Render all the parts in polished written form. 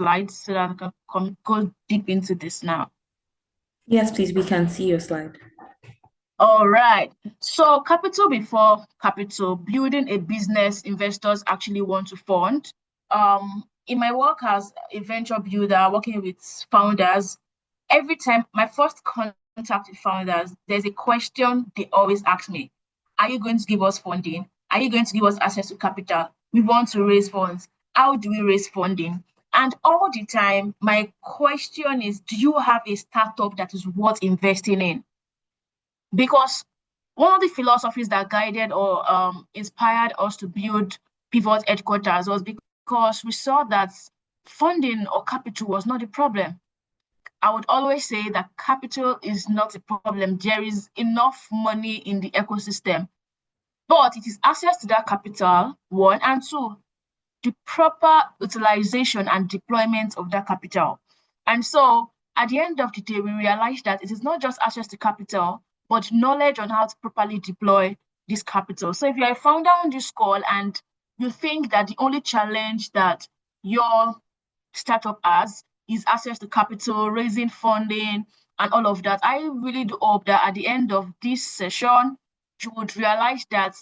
slides so that I can go deep into this now. Yes, please, we can see your slide. All right. So capital before capital, building a business investors actually want to fund. In my work as a venture builder, working with founders, every time my first contact with founders, there's a question they always ask me. Are you going to give us funding? Are you going to give us access to capital? We want to raise funds. How do we raise funding? And all the time, my question is, do you have a startup that is worth investing in? Because one of the philosophies that guided or inspired us to build Pivot headquarters was because we saw that funding or capital was not the problem. I would always say that capital is not a problem. There is enough money in the ecosystem, but it is access to that capital, one, and two, the proper utilization and deployment of that capital. And so at the end of the day, we realized that it is not just access to capital, but knowledge on how to properly deploy this capital. So if you're a founder on this call and you think that the only challenge that your startup has is access to capital, raising funding, and all of that, I really do hope that at the end of this session, you would realize that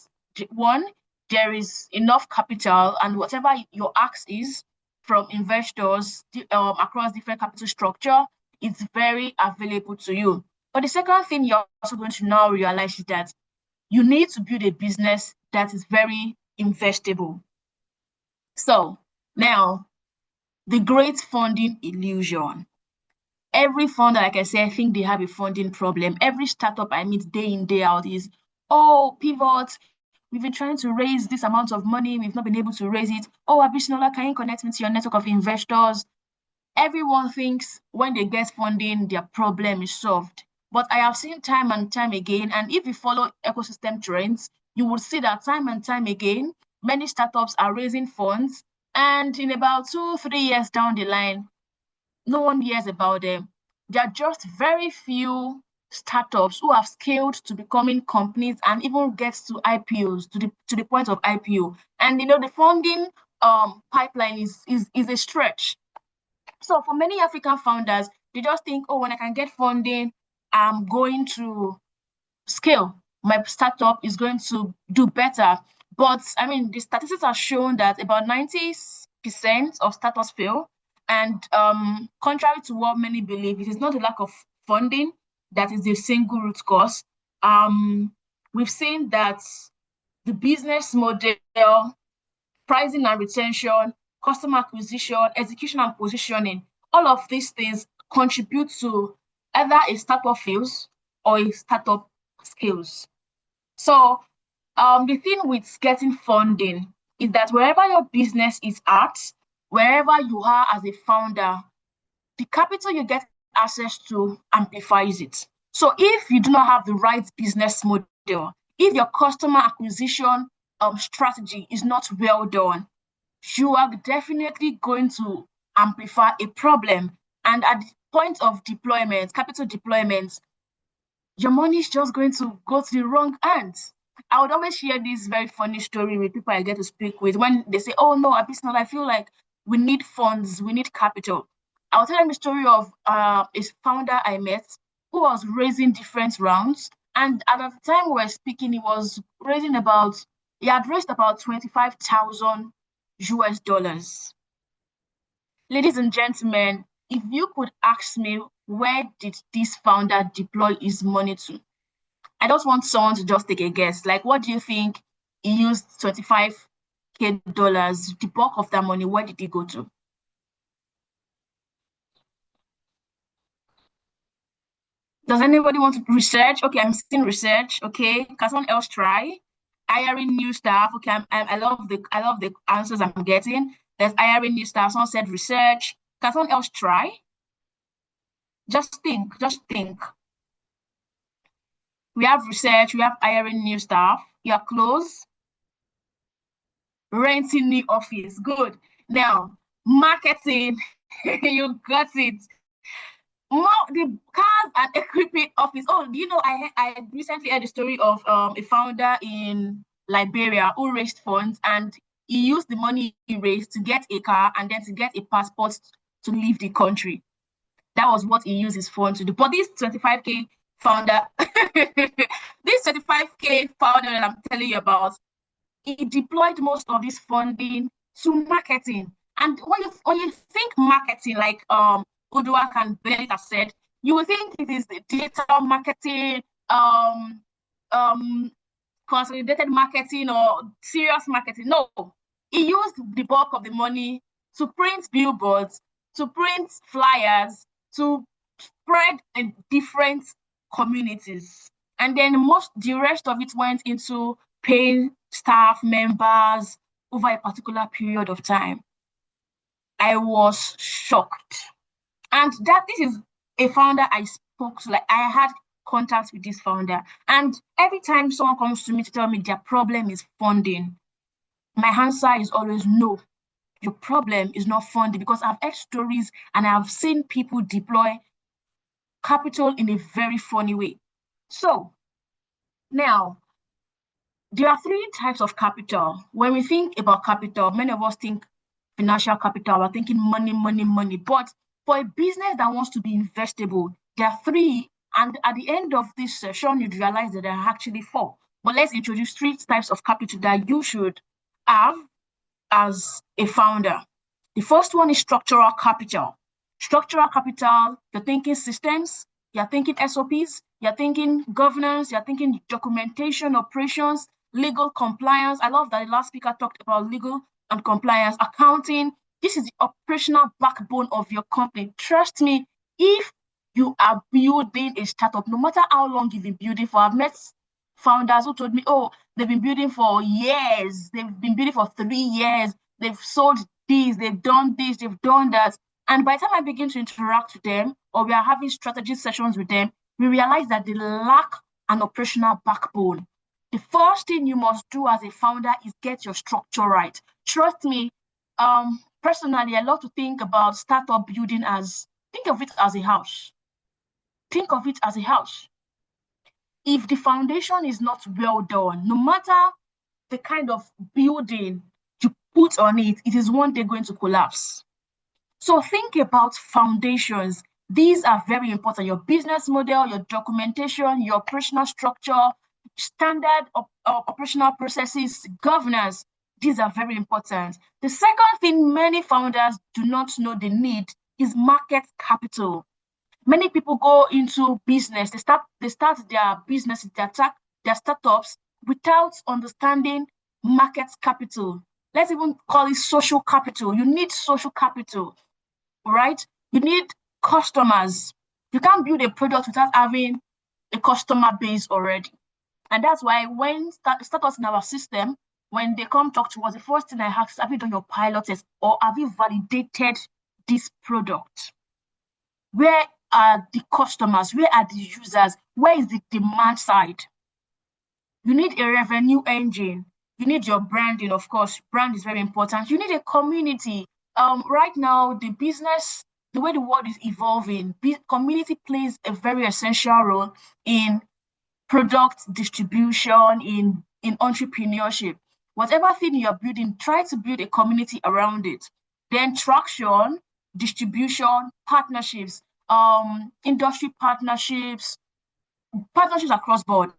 one, there is enough capital, and whatever your ask is from investors across different capital structure, it's very available to you. But the second thing you're also going to now realize is that you need to build a business that is very investable. So now, the great funding illusion. Every founder, like I said, I think they have a funding problem. Every startup I meet day in, day out is, oh, Pivot, we've been trying to raise this amount of money. We've not been able to raise it. Oh, Abisinuola, can you connect me to your network of investors? Everyone thinks when they get funding, their problem is solved. But I have seen time and time again, and if you follow ecosystem trends, you will see that time and time again, many startups are raising funds, and in about 2, 3 years down the line, no one hears about them. There are just very few startups who have scaled to becoming companies and even gets to IPOs to the point of IPO. And the funding pipeline is a stretch. So for many African founders, they just think, oh, when I can get funding, I'm going to scale. My startup is going to do better. But I mean, the statistics have shown that about 90% of startups fail. And contrary to what many believe, it is not a lack of funding that is the single root cause. We've seen that the business model, pricing and retention, customer acquisition, execution and positioning, all of these things contribute to either a startup fails or a startup scales. So the thing with getting funding is that wherever your business is at, wherever you are as a founder, the capital you get access to amplifies it. So if you do not have the right business model, if your customer acquisition strategy is not well done, you are definitely going to amplify a problem. And at the point of deployment, capital deployment, your money is just going to go to the wrong hands. I would always share this very funny story with people I get to speak with when they say, oh no, Abisnol, I feel like we need funds, we need capital. I'll tell them the story of a founder I met who was raising different rounds. And at the time we were speaking, he had raised about 25,000 US dollars. Ladies and gentlemen, if you could ask me, where did this founder deploy his money to? I just want someone to just take a guess. Like, what do you think he used 25K dollars, the bulk of that money, where did he go to? Does anybody want to research? Okay, I'm seeing research. Okay, can someone else try? Hiring new staff. Okay, I love the answers I'm getting. There's hiring new staff. Someone said research. Can someone else try? Just think, just think. We have research, we have hiring new staff. You're close. Renting new office. Good. Now, marketing. You got it. More the cars and equipping office. Oh, do you know I recently heard the story of a founder in Liberia who raised funds and he used the money he raised to get a car and then to get a passport to leave the country. That was what he used his phone to do. But this 25K founder, this 25K founder that I'm telling you about, he deployed most of this funding to marketing. And when you think marketing, like Uduak and Benedict have said, you will think it is the digital marketing, um, consolidated marketing, or serious marketing. No, he used the bulk of the money to print billboards, to print flyers, to spread in different communities. And then the rest of it went into paying staff members over a particular period of time. I was shocked. And that this is a founder I spoke to, like I had contact with this founder. And every time someone comes to me to tell me their problem is funding, my answer is always no. Your problem is not funding, because I've heard stories and I've seen people deploy capital in a very funny way. So now, there are three types of capital. When we think about capital, many of us think financial capital, we're thinking money, money, money. But for a business that wants to be investable, there are three. And at the end of this session, you'd realize that there are actually four. But let's introduce three types of capital that you should have as a founder. The first one is structural capital. Structural capital, you're thinking systems, you're thinking SOPs, you're thinking governance, you're thinking documentation, operations, legal compliance. I love that the last speaker talked about legal and compliance, accounting. This is the operational backbone of your company. Trust me, if you are building a startup, no matter how long you've been building for, I've met founders who told me, oh, they've been building for years, they've been building for 3 years, they've sold this, they've done that. And by the time I begin to interact with them, or we are having strategy sessions with them, we realize that they lack an operational backbone. The first thing you must do as a founder is get your structure right. Trust me, personally, I love to think about startup building think of it as a house. Think of it as a house. If the foundation is not well done, no matter the kind of building you put on it, it is one day going to collapse. So think about foundations. These are very important. Your business model, your documentation, your operational structure, standard operational processes, governance. These are very important. The second thing many founders do not know they need is market capital. Many people go into business, they start their businesses, their startups without understanding market capital. Let's even call it social capital. You need social capital, right? You need customers. You can't build a product without having a customer base already. And that's why when startups in our system, when they come talk to us, the first thing I ask is, have you done your pilot test, or have you validated this product? Where are the customers? Where are the users? Where is the demand side? You need a revenue engine. You need your branding, of course. Brand is very important. You need a community. Right now, the way the world is evolving, community plays a very essential role in product distribution, in entrepreneurship. Whatever thing you're building, try to build a community around it. Then traction, distribution, partnerships, industry partnerships across board.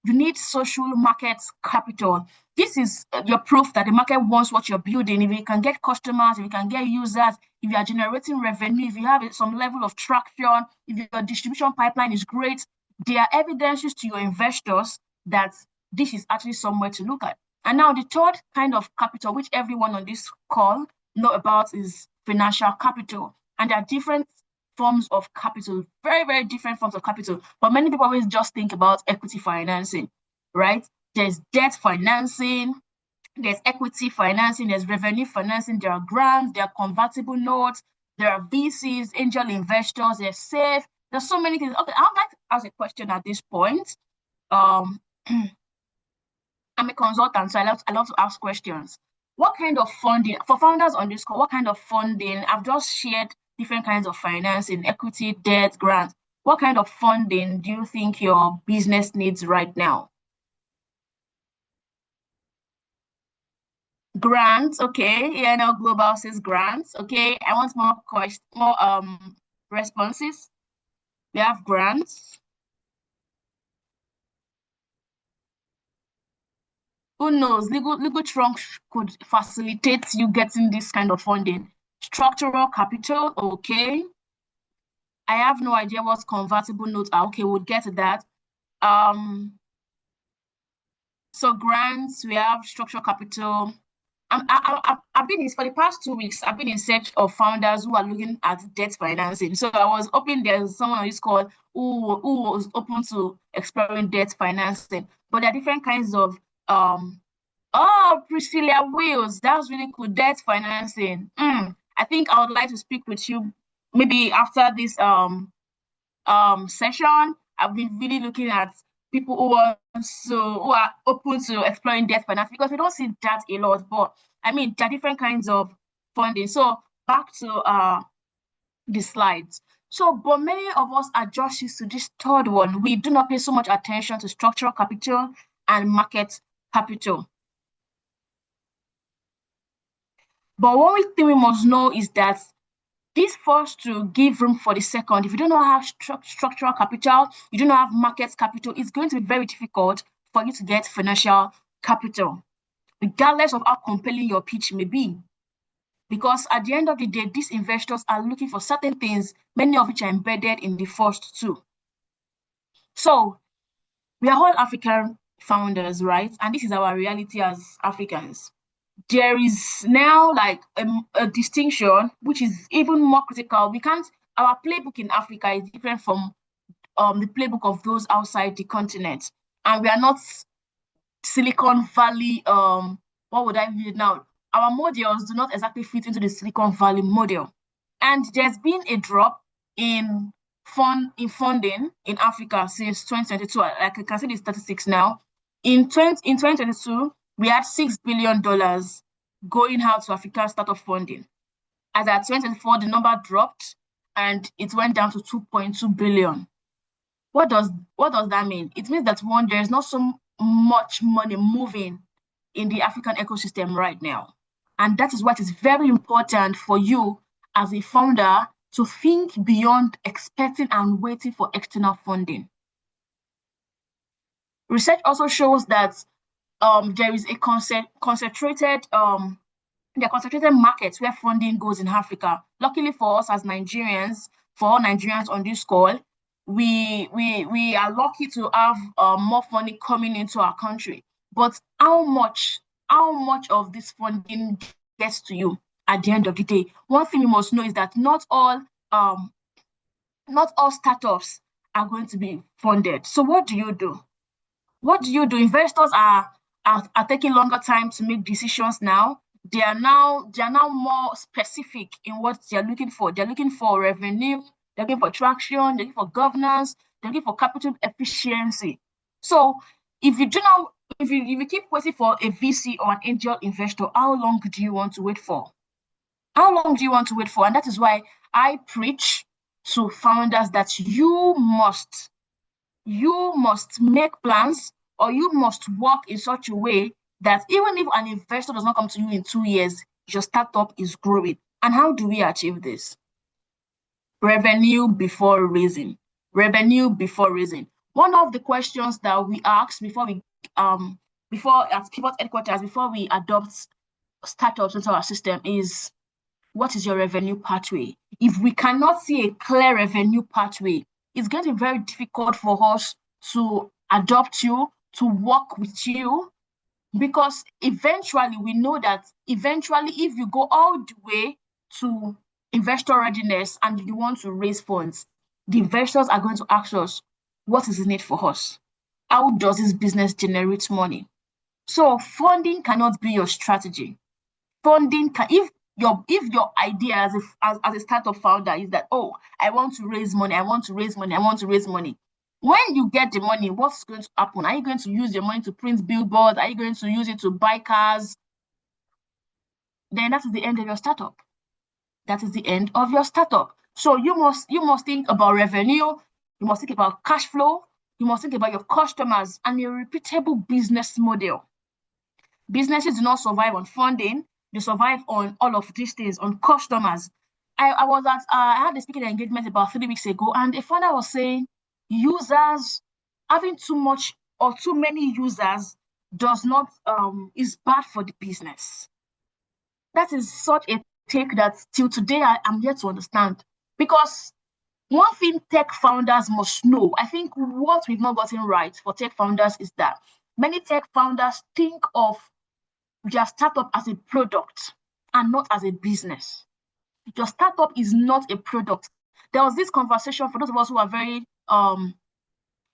You need social market capital. This is your proof that the market wants what you're building. If you can get customers, if you can get users, if you are generating revenue, if you have some level of traction, if your distribution pipeline is great, there are evidences to your investors that this is actually somewhere to look at. And now the third kind of capital, which everyone on this call know about, is financial capital. And there are different forms of capital, very, very different forms of capital. But many people always just think about equity financing, right? There's debt financing, there's equity financing, there's revenue financing, there are grants, there are convertible notes, there are VCs, angel investors, there's SAFE. There's so many things. Okay, I'd like to ask a question at this point. I'm a consultant, so I love to ask questions. What kind of funding, for founders on this call, what kind of funding, I've just shared different kinds of financing, equity, debt, grants. What kind of funding do you think your business needs right now? Grants, okay. ENL Global says grants, okay. I want more responses. We have grants. Who knows? Legal trunk could facilitate you getting this kind of funding. Structural capital, okay. I have no idea what convertible notes are. Okay, we'll get to that. Um, so grants, we have structural capital. I've been in for the past 2 weeks. I've been in search of founders who are looking at debt financing. So I was hoping there's someone on this call who was open to exploring debt financing. But there are different kinds of Priscilla Wills. That's really cool. Debt financing. I think I would like to speak with you maybe after this session. I've been really looking at people who are open to exploring debt finance because we don't see that a lot. But I mean, there are different kinds of funding. So back to the slides. So, but many of us are just used to this third one. We do not pay so much attention to structural capital and market capital. But one thing we must know is that this first to give room for the second. If you do not have structural capital, you do not have market capital, it's going to be very difficult for you to get financial capital, regardless of how compelling your pitch may be. Because at the end of the day, these investors are looking for certain things, many of which are embedded in the first two. So we are all African founders, right? And this is our reality as Africans. There is now like a distinction which is even more critical. We can't Our playbook in Africa is different from the playbook of those outside the continent, and we are not Silicon Valley. What would I read now? Our models do not exactly fit into the Silicon Valley model, and there's been a drop in funding in Africa since 2022. Like I can see the statistics now. In 2022, we had $6 billion going out to African startup funding. As at 2024, the number dropped and it went down to 2.2 billion. What does that mean? It means that one, there is not so much money moving in the African ecosystem right now. And that is what is very important for you as a founder to think beyond expecting and waiting for external funding. Research also shows that there is a concentrated markets where funding goes in Africa. Luckily for us as Nigerians, for all Nigerians on this call, we are lucky to have more funding coming into our country. But how much of this funding gets to you at the end of the day? One thing you must know is that not all startups are going to be funded. So what do you do? What do you do? Investors are taking longer time to make decisions now. They are now more specific in what they're looking for. They're looking for revenue, they're looking for traction, they're looking for governance, they're looking for capital efficiency. So if you do not if you keep waiting for a VC or an angel investor, how long do you want to wait for? How long do you want to wait for? And that is why I preach to founders that you must make plans, or you must work in such a way that even if an investor does not come to you in 2 years, your startup is growing. And how do we achieve this? Revenue before raising. Revenue before raising. One of the questions that we ask before at Pivot headquarters, before we adopt startups into our system is, what is your revenue pathway? If we cannot see a clear revenue pathway, it's going to be very difficult for us to adopt you, to work with you, because eventually we know that if you go all the way to investor readiness and you want to raise funds, the investors are going to ask us, what is in it for us? How does this business generate money? So funding cannot be your strategy. Funding can if your idea as a startup founder is that, oh, I want to raise money, I want to raise money, I want to raise money. When you get the money, what's going to happen? Are you going to use your money to print billboards? Are you going to use it to buy cars? Then that is the end of your startup. That is the end of your startup. So you must think about revenue, you must think about cash flow, you must think about your customers and a repeatable business model. Businesses do not survive on funding. They survive on all of these things, on customers. I had a speaking engagement about 3 weeks ago, and a founder was saying users having too much or too many users does not is bad for the business. That is such a take that till today I'm yet to understand. Because one thing tech founders must know, I think what we've not gotten right for tech founders is that many tech founders think of their startup as a product and not as a business. Your startup is not a product. There was this conversation for those of us who are very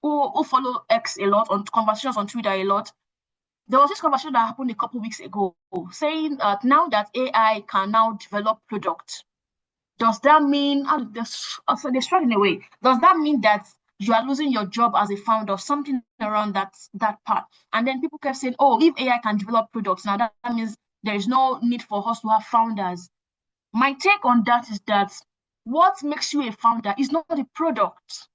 who follow X a lot, on conversations on Twitter a lot. There was this conversation that happened a couple weeks ago saying that now that AI can now develop products, does that mean, so they struck in a way, does that mean that you are losing your job as a founder or something around that part? And then people kept saying, oh, if AI can develop products, now that means there is no need for us to have founders. My take on that is that what makes you a founder is not the product.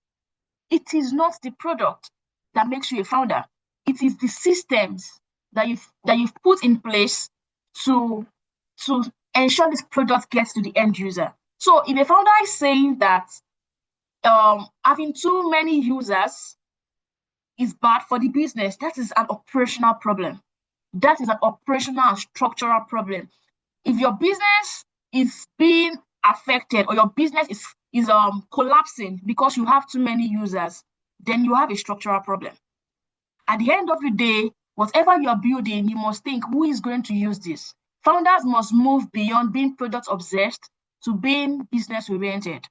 It is not the product that makes you a founder. It is the systems that you've put in place to ensure this product gets to the end user. So if a founder is saying that having too many users is bad for the business, that is an operational problem. That is an operational and structural problem. If your business is being affected or your business is collapsing because you have too many users, then you have a structural problem. At the end of the day, whatever you're building, you must think, who is going to use this? Founders must move beyond being product obsessed to being business oriented.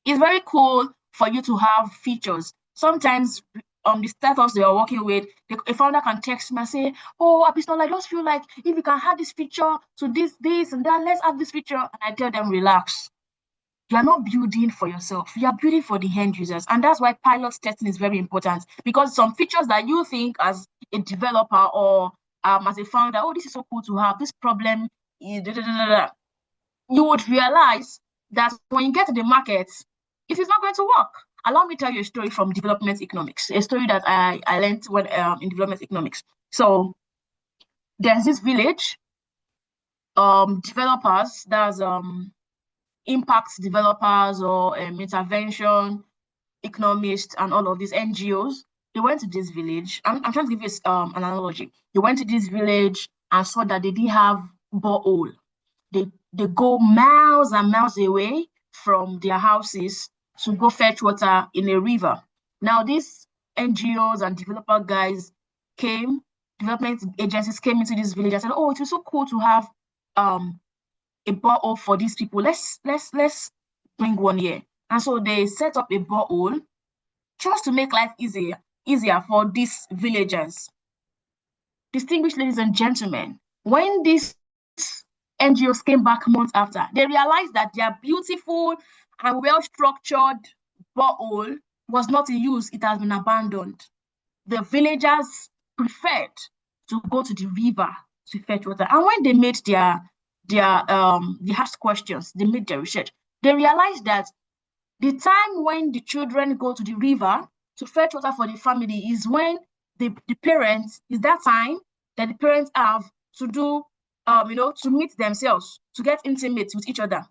It's very cool for you to have features. Sometimes the startups they are working with, a founder can text me and say, oh, Abisinuola, I just feel like if you can add this feature to this and that, let's add this feature. And I tell them, relax. You are not building for yourself. You are building for the end users. And that's why pilot testing is very important, because some features that you think as a developer or as a founder, oh, this is so cool to have, this problem is da, da, da, da, you would realize that when you get to the market, it is not going to work. Allow me to tell you a story from development economics, a story that I learned when in development economics. So there's this village, developers, that's impact developers or intervention economists and all of these NGOs. They went to this village. I'm trying to give you an analogy. They went to this village and saw that they didn't have borehole. They go miles and miles away from their houses to go fetch water in a river. Now, these NGOs and developer guys development agencies came into this village and said, oh, it was so cool to have a borehole for these people. Let's bring one here. And so they set up a borehole just to make life easier for these villagers. Distinguished ladies and gentlemen, when these NGOs came back months after, they realized that their beautiful and well-structured borehole was not in use. It has been abandoned. The villagers preferred to go to the river to fetch water. And when they made they asked questions, they made their research, they realized that the time when the children go to the river to fetch water for the family is when the parents, is that time that the parents have to do to meet themselves, to get intimate with each other.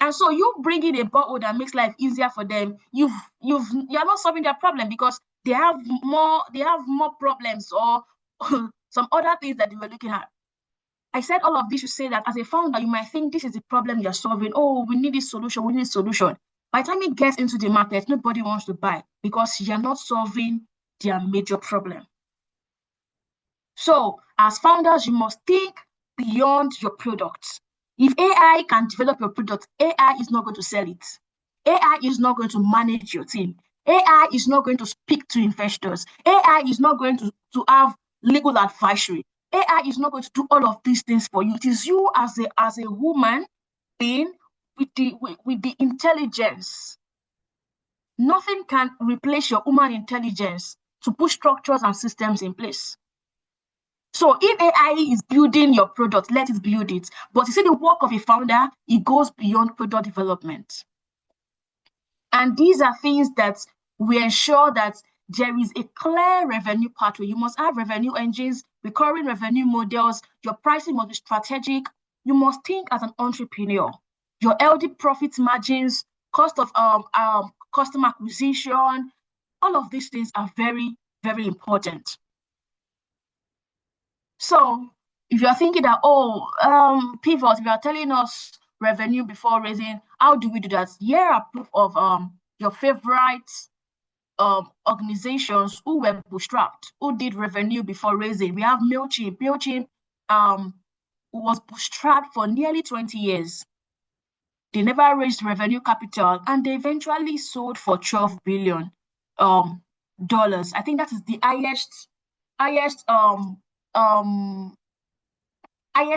And so you bring in a borehole that makes life easier for them, you're not solving their problem, because they have more problems or some other things that they were looking at. I said all of this to say that as a founder, you might think this is the problem you're solving. Oh, we need this solution, we need a solution. By the time it gets into the market, nobody wants to buy because you're not solving their major problem. So as founders, you must think beyond your product. If AI can develop your product, AI is not going to sell it. AI is not going to manage your team. AI is not going to speak to investors. AI is not going to have legal advisory. AI is not going to do all of these things for you. It is you as a woman being with the intelligence. Nothing can replace your human intelligence to put structures and systems in place. So if AI is building your product, let it build it. But you see, the work of a founder, it goes beyond product development. And these are things that we ensure that there is a clear revenue pathway. You must have revenue engines recurring revenue models. Your pricing must be strategic. You must think as an entrepreneur. Your healthy profit margins, cost of customer acquisition, all of these things are very, very important. So if you're thinking that, pivot, if you are telling us revenue before raising, how do we do that? Here are proof of your favorite organizations who were bootstrapped, who did revenue before raising. We have MailChimp. MailChimp was bootstrapped for nearly 20 years. They never raised revenue capital, and they eventually sold for $12 billion dollars. I think that is the highest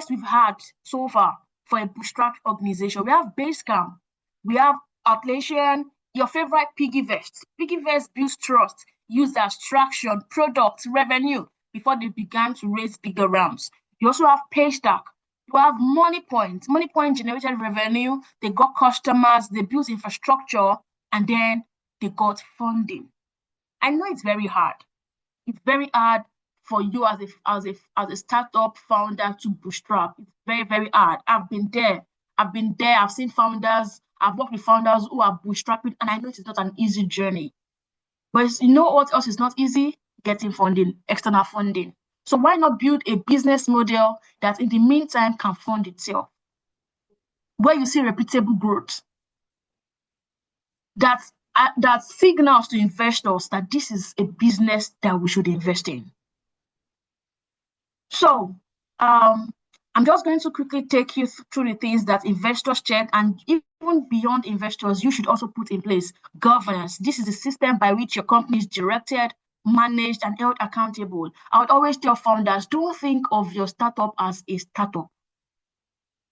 we've had so far for a bootstrap organization. We have Basecamp, we have Atlassian, your favorite Piggyvest. Piggyvest builds trust, users, traction, products, revenue before they began to raise bigger rounds. You also have Paystack. You have MoneyPoint. MoneyPoint generated revenue, they got customers, they built infrastructure, and then they got funding. I know it's very hard. It's very hard for you as a startup founder to bootstrap. It's very, very hard. I've been there. I've seen founders. I've worked with founders who are bootstrapping, and I know it's not an easy journey. But you know what else is not easy? Getting funding, external funding. So why not build a business model that in the meantime can fund itself, where you see repeatable growth, that signals to investors that this is a business that we should invest in. So I'm just going to quickly take you through the things that investors check, and even beyond investors, you should also put in place governance. This is the system by which your company is directed, managed, and held accountable. I would always tell founders, don't think of your startup as a startup.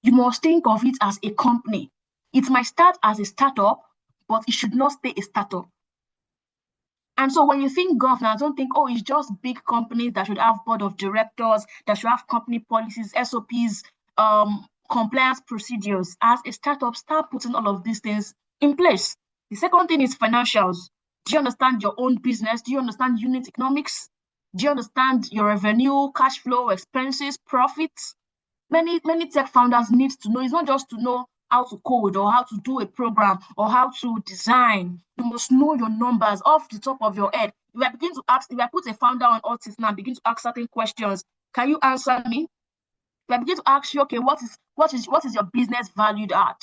You must think of it as a company. It might start as a startup, but it should not stay a startup. And so when you think governance, don't think, oh, it's just big companies that should have board of directors, that should have company policies, SOPs, compliance procedures. As a startup, start putting all of these things in place. The second thing is financials. Do you understand your own business? Do you understand unit economics? Do you understand your revenue, cash flow, expenses, profits? Many tech founders need to know. It's not just to know how to code or how to do a program or how to design. You must know your numbers off the top of your head. If I put a founder on autism now, begin to ask certain questions, can you answer me? If I begin to ask you, okay, what is your business valued at?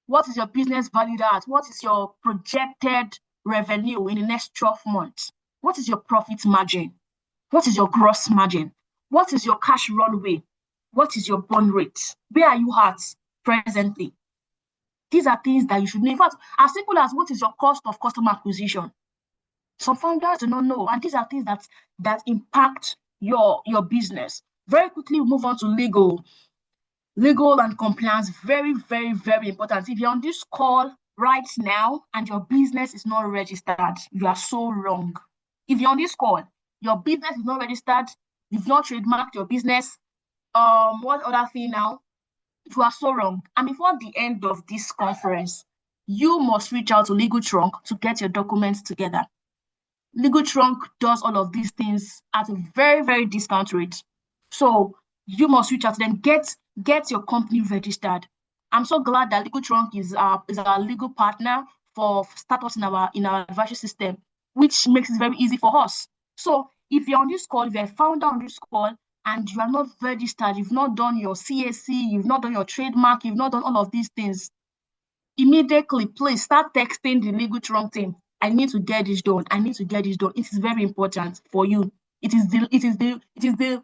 What is your business valued at? What is your projected revenue in the next 12 months? What is your profit margin? What is your gross margin? What is your cash runway? What is your burn rate? Where are you at presently? These are things that you should know. In fact, as simple as what is your cost of customer acquisition? Some founders do not know, and these are things that impact your business. Very quickly, we move on to legal. Legal and compliance, very, very, very important. If you're on this call right now and your business is not registered, you are so wrong. If you're on this call, your business is not registered, you've not trademarked your business, what other thing now? You are so wrong. And before the end of this conference, you must reach out to Legal Trunk to get your documents together. Legal Trunk does all of these things at a very, very discount rate. So you must reach out to them, get your company registered. I'm so glad that Legal Trunk is our legal partner for startups in our advisory system, which makes it very easy for us. So if you're on this call, if you're a founder on this call, and you are not registered, you've not done your CAC, you've not done your trademark, you've not done all of these things, immediately, please start texting the Legal Trunk team. I need to get this done. I need to get this done. It is very important for you. It is the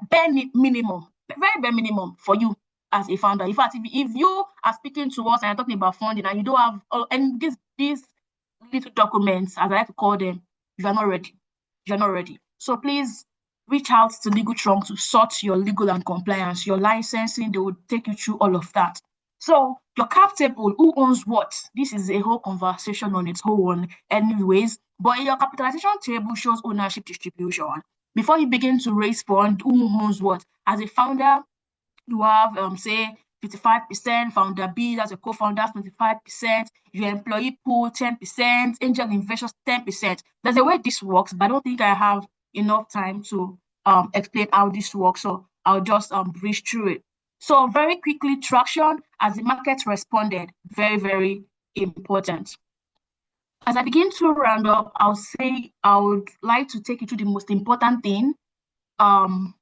bare minimum, very bare minimum for you as a founder. In fact, if you are speaking to us and you're talking about funding and you don't have these little documents, as I like to call them, you are not ready. You're not ready. So please reach out to Legal Trunk to sort your legal and compliance, your licensing. They will take you through all of that. So your cap table, who owns what? This is a whole conversation on its own anyways. But your capitalization table shows ownership distribution. Before you begin to raise fund, who owns what? As a founder, you have, say, 55%, founder B, that's a co-founder, 25%, your employee pool, 10%, angel investors, 10%. There's a way this works, but I don't think I have enough time to explain how this works. So I'll just breeze through it. So very quickly, traction as the market responded, very, very important. As I begin to round up, I'll say I would like to take you to the most important thing. Um,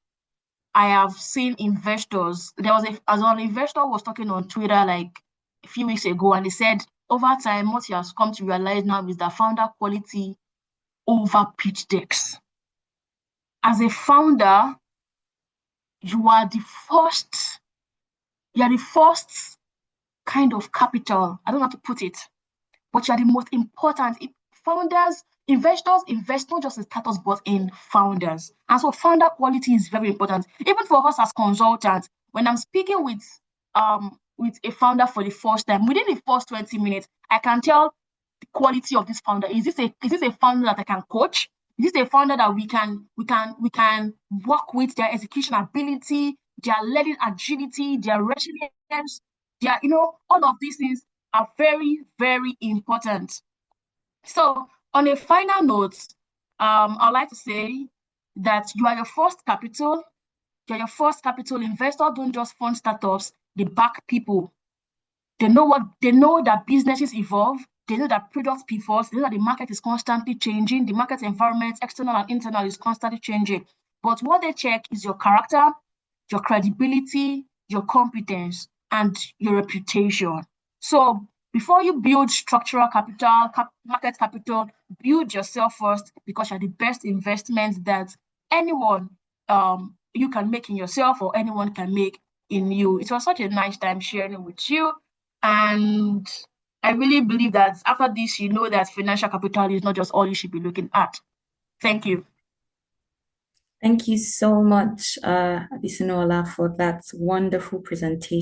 I have seen investors. There was as an investor was talking on Twitter like a few weeks ago, and he said over time, what he has come to realize now is that founder quality over pitch decks. As a founder, you are the first, you are the first kind of capital. I don't know how to put it, but you are the most important. Founders, investors invest not just in startups, but in founders. And so founder quality is very important. Even for us as consultants, when I'm speaking with a founder for the first time, within the first 20 minutes, I can tell the quality of this founder. Is this a founder that I can coach? Is this a founder that we can work with their execution ability, their learning agility, their resilience, all of these things are very, very important. So, on a final note, I'd like to say that you are your first capital. You're your first capital. Investors don't just fund startups; they back people. They know that businesses evolve. They know that products pivot. They know that the market is constantly changing. The market environment, external and internal, is constantly changing. But what they check is your character, your credibility, your competence, and your reputation. So before you build structural capital, market capital, build yourself first because you're the best investment that anyone you can make in yourself or anyone can make in you. It was such a nice time sharing with you. And I really believe that after this, you know that financial capital is not just all you should be looking at. Thank you. Thank you so much, Abisinuola, for that wonderful presentation.